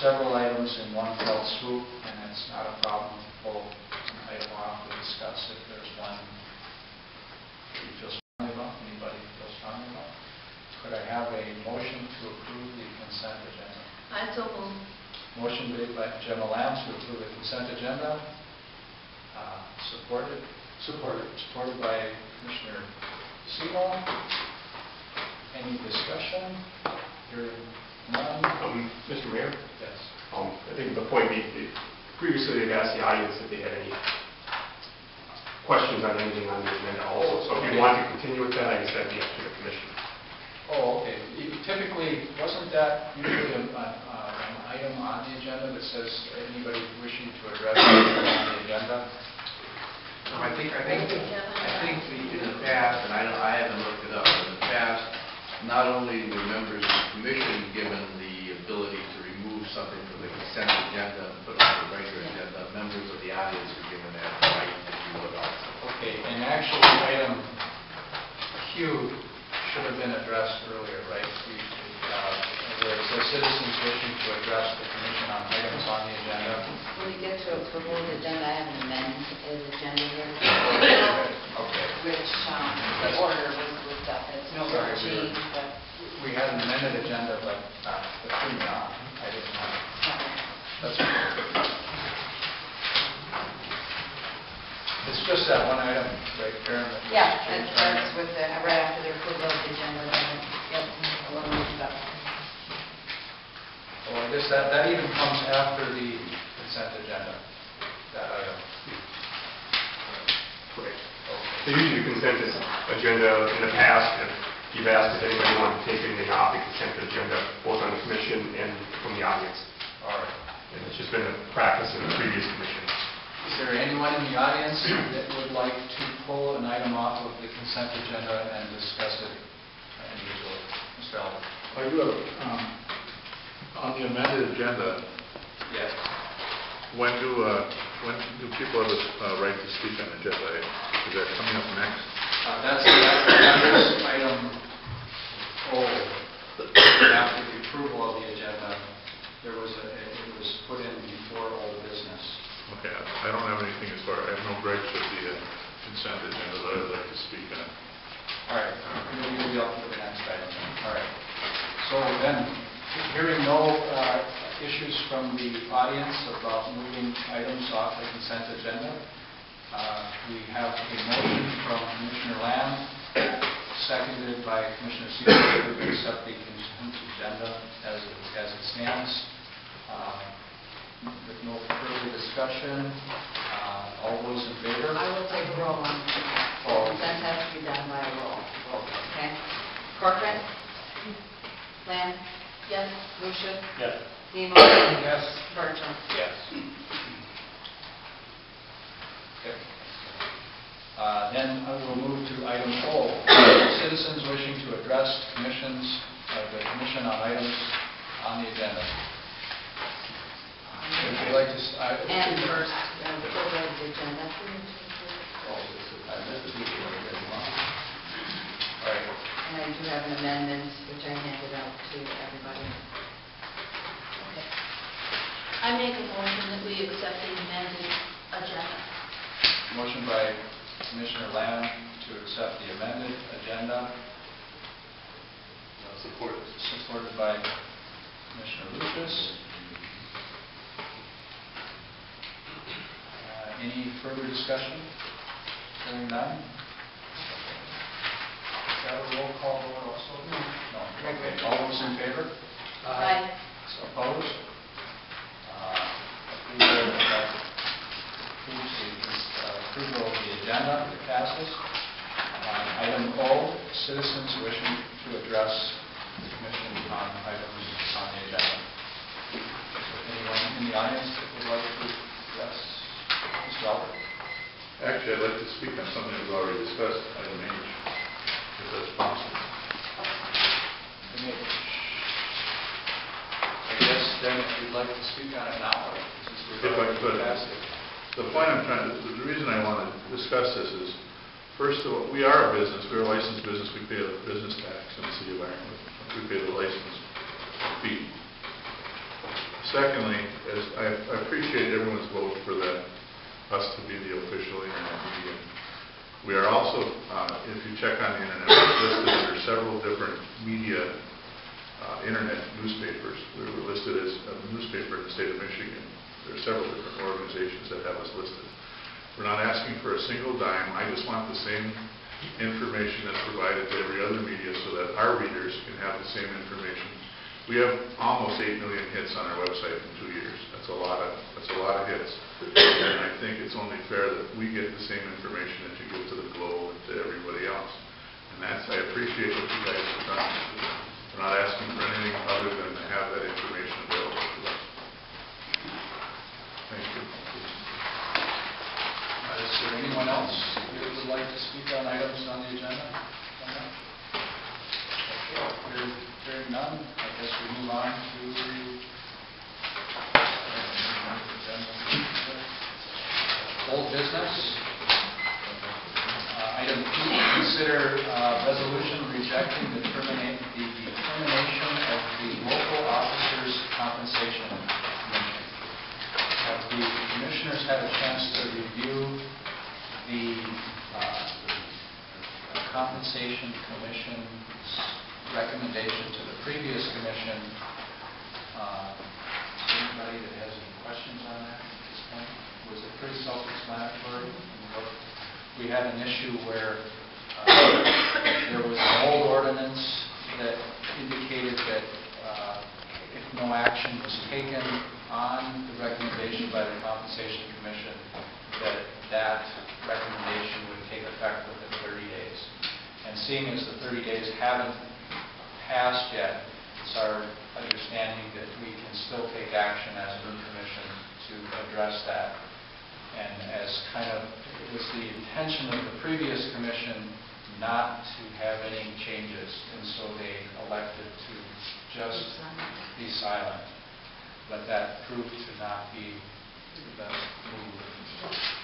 several items in one fell swoop, and it's not a problem to pull an item off to discuss if there's one you feel strongly about, anybody feels strongly about. Could I have a motion to approve the consent agenda? I so move. Motion made by Gemma Lamb to approve the consent agenda. Supported by Commissioner Seymour. Any discussion? Hearing none. Mr. Mayor? Yes. I think the point previously they've asked the audience if they had any questions on anything on the agenda also. So if you want to continue with that, I guess that'd be up to the commission. Oh, okay. Typically, wasn't that usually an item on the agenda that says anybody wishing to address anything on the agenda? No, I think in the past, and I haven't looked it up, in the past, not only were members of the commission given the ability to remove something from the consent agenda and put it on the regular agenda, members of the audience were given that right to do it also. Okay, and actually item Q should have been addressed earlier, right? Where it says citizens wishing to address the commission on items on the agenda. When we get to a proposed agenda, I have an amendment to the agenda here. Okay. Which the order was looked up. It's no Sorry, change, but we had an amended agenda, but the three not. I didn't know. That's okay. It's just that one item, right, Karen? yeah, it starts with right after the approval of the agenda, then it gets a little moved up. Well, I guess that even comes after the consent agenda, that item. Right. Okay. So usually the consent agenda in the past, if you've asked if anybody wanted to take anything off the consent agenda, both on the commission and from the audience. All right. And it's just been a practice in the previous commission. Is there anyone in the audience that would like to pull an item off of the consent agenda and discuss it individually? Mr. Albert. I do have, on the amended agenda, Yes. when do people have a right to speak on the agenda? Is that coming up next? That's item O. After the approval of the agenda, it was put in before old business. Okay, I don't have anything as far, I have no gripes with the consent agenda that I'd like to speak on. All right, we'll be up for the next item. All right. So then, hearing no issues from the audience about moving items off the consent agenda, we have a motion from Commissioner Lamb, seconded by Commissioner Seaver, to accept the consent agenda as it stands. With no further discussion, all those in favor? I will take a roll on Oh. consent has to be done by a roll. Okay. Okay? Corcoran? Lamb? Yes. Lucia? Yes. Seymour? Yes. Bertram? Yes. Okay. Then I will move to item O, citizens wishing to address the commission on items on the agenda. Would you like to? And first, the approval of the agenda. All right. And I do have an amendment, which I handed out to everybody. Okay. I make a motion that we accept the amended agenda. Motion by Commissioner Lamb to accept the amended agenda. Supported by Commissioner Lucas. Any further discussion? Hearing none? Is that a roll call vote also? No. No. Okay. All those in favor? Aye. Opposed? Approval of the agenda, it passes. Item O, citizens wishing to address the commission on items on the agenda. Anyone in the audience that would like to address Mr. Albert? Actually, I'd like to speak on something that was already discussed, item H, if that's possible. I guess then if you'd like to speak on it now, since we're If I could. past it. The point I'm trying to, the reason I want to discuss this is, first of all, we are a business, we're a licensed business, we pay a business tax in the city of Ironwood. We pay the license fee. Secondly, as I appreciate everyone's vote for us to be the official internet media. We are also, if you check on the internet, we're listed under several different media internet newspapers. We were listed as a newspaper in the state of Michigan. There are several different organizations that have us listed. We're not asking for a single dime. I just want the same information that's provided to every other media so that our readers can have the same information. We have almost 8 million hits on our website in 2 years. That's a lot of hits. And I think it's only fair that we get the same information that you give to the Globe and to everybody else. And I appreciate what you guys have done. We're not asking for anything other than to have that information available to us. Thank you. Is there anyone else who would like to speak on items on the agenda? Okay, hearing none, I guess we move on to old business. Item P, consider resolution rejecting the determination of the local officers' compensation commission. Have the commissioners had a chance to review the compensation commission's recommendation to the previous commission? Anybody that has any questions on that at this point? Was it pretty self-explanatory? We had an issue where there was an old ordinance that indicated that if no action was taken on the recommendation by the Compensation Commission, that recommendation would take effect within 30 days. And seeing as the 30 days haven't passed yet, it's our understanding that we can still take action as a new commission to address that. And as kind of, it was the intention of the previous commission not to have any changes, and so they elected to just be silent. But that proved to not be the best move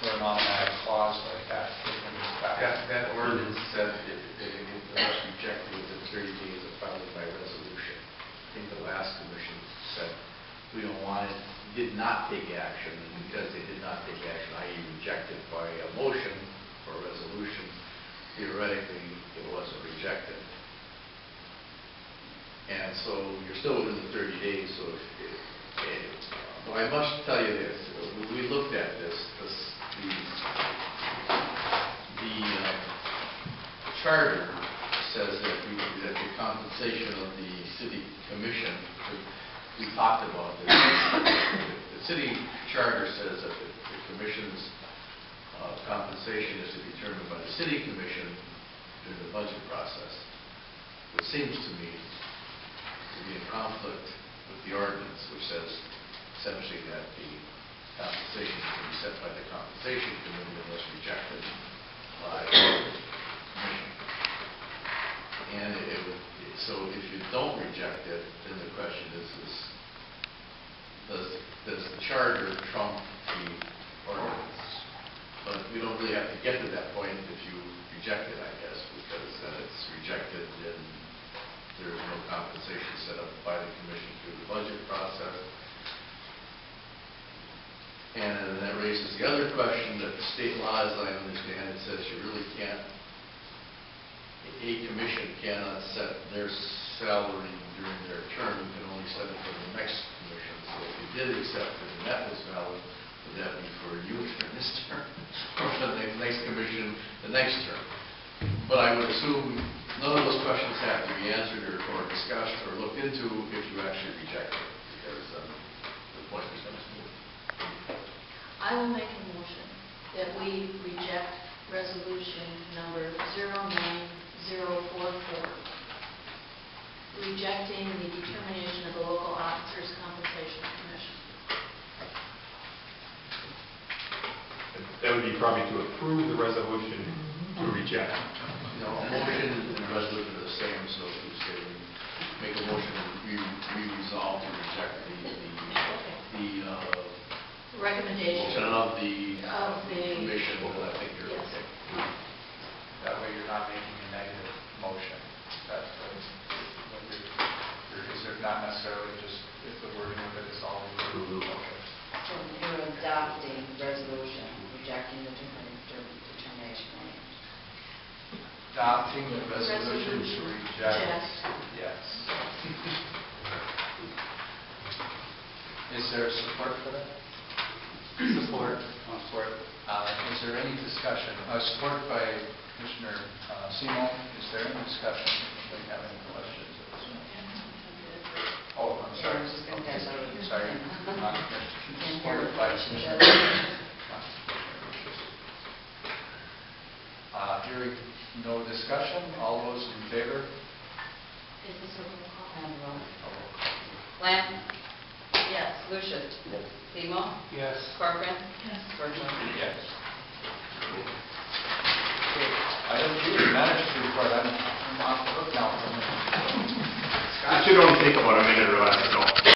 for an automatic clause like that taken effect. That ordinance said it must reject within 30 days of filing by resolution. I think the last commission said we don't want it, did not take action, and because they did not take action, i.e. rejected by a motion or a resolution, theoretically it wasn't rejected. And so you're still within the 30 days, so though I must tell you this, we looked at the charter says that the compensation of the city commission, we talked about this. The city charter says that the commission's compensation is to be determined by the city commission during the budget process. It seems to me to be in conflict with the ordinance, which says essentially that the compensation can be set by the compensation committee unless rejected by the commission. And so if you don't reject it, then the question is does the charter trump the ordinance? But we don't really have to get to that point if you reject it, I guess, because then it's rejected and there is no compensation set up by the commission through the budget process. And that raises the other question that the state law, as I understand it, says you really can't, a commission cannot set their salary during their term. You can only set it for the next commission. So if you did accept it and that was valid, would that be for you during this term or for the next commission the next term? But I would assume none of those questions have to be answered or discussed or looked into if you actually reject it, because the point becomes moot. I will make a motion that we reject resolution number 09044, rejecting the determination of the local officers' compensation commission. That would be probably to approve the resolution to reject. You know, a motion and a resolution are the same, so if you say we make a motion and we resolve to reject the Recommendation motion of the commission, then I think you're yes. okay. That way you're not making a negative motion. That's what you're, is it not necessarily just if the wording of it is all approve the vouchers. So you're adopting resolution rejecting the determination range. Adopting the resolution to reject. Yes. Is there support for that? Support. Support. Is there any discussion? Support by Commissioner Semo. Is there any discussion? Do you have any questions? Oh, I'm sorry. Yeah, I was just gonna pass over. Okay, sorry. Not And Supported by Commissioner. Hearing no discussion, all those in favor? Is this a roll call? And roll. Lamb? Yes. Lucius? Yes. Seymour? Yes. Corcoran? Yes. Virgil? Yes. Item G, manager's report. I'm off the hook now. It should only take about a minute or less, so.